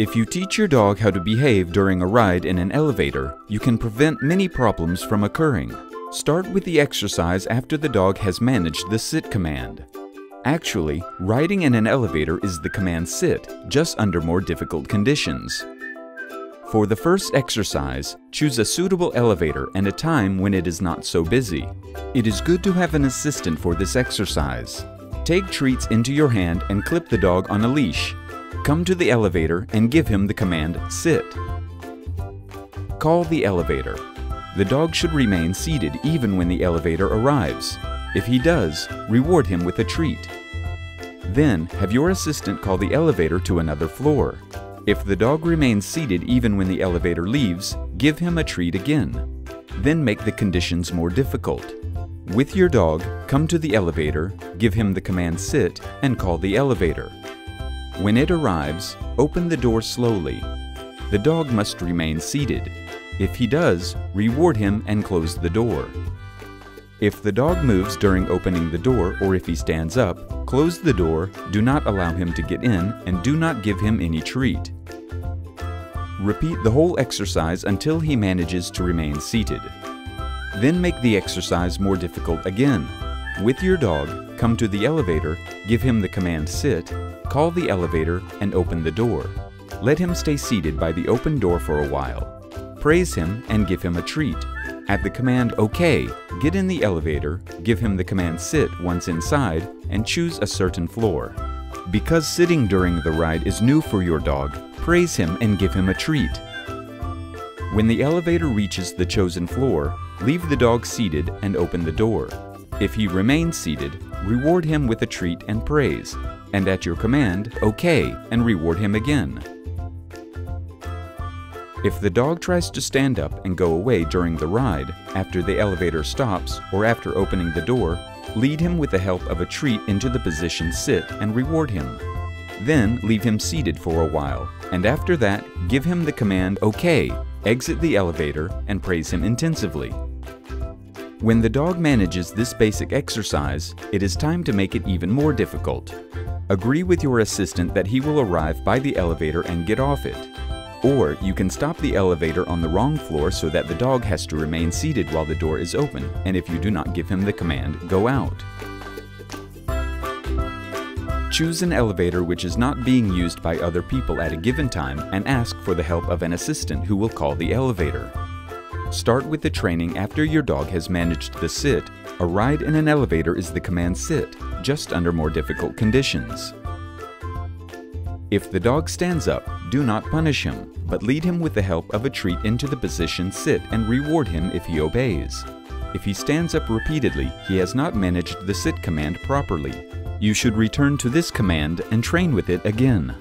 If you teach your dog how to behave during a ride in an elevator, you can prevent many problems from occurring. Start with the exercise after the dog has managed the sit command. Actually, riding in an elevator is the command sit, just under more difficult conditions. For the first exercise, choose a suitable elevator and a time when it is not so busy. It is good to have an assistant for this exercise. Take treats into your hand and clip the dog on a leash. Come to the elevator and give him the command sit. Call the elevator. The dog should remain seated even when the elevator arrives. If he does, reward him with a treat. Then, have your assistant call the elevator to another floor. If the dog remains seated even when the elevator leaves, give him a treat again. Then make the conditions more difficult. With your dog, come to the elevator, give him the command sit, and call the elevator. When it arrives, open the door slowly. The dog must remain seated. If he does, reward him and close the door. If the dog moves during opening the door or if he stands up, close the door, do not allow him to get in, and do not give him any treat. Repeat the whole exercise until he manages to remain seated. Then make the exercise more difficult again. With your dog, come to the elevator, give him the command sit, call the elevator, and open the door. Let him stay seated by the open door for a while. Praise him and give him a treat. At the command OK, get in the elevator, give him the command sit once inside, and choose a certain floor. Because sitting during the ride is new for your dog, praise him and give him a treat. When the elevator reaches the chosen floor, leave the dog seated and open the door. If he remains seated, reward him with a treat and praise, and at your command, OK, and reward him again. If the dog tries to stand up and go away during the ride, after the elevator stops, or after opening the door, lead him with the help of a treat into the position sit and reward him. Then leave him seated for a while, and after that, give him the command OK, exit the elevator, and praise him intensively. When the dog manages this basic exercise, it is time to make it even more difficult. Agree with your assistant that he will arrive by the elevator and get off it. Or you can stop the elevator on the wrong floor so that the dog has to remain seated while the door is open, and if you do not give him the command, go out. Choose an elevator which is not being used by other people at a given time and ask for the help of an assistant who will call the elevator. Start with the training after your dog has managed the sit. A ride in an elevator is the command sit, just under more difficult conditions. If the dog stands up, do not punish him, but lead him with the help of a treat into the position sit and reward him if he obeys. If he stands up repeatedly, he has not managed the sit command properly. You should return to this command and train with it again.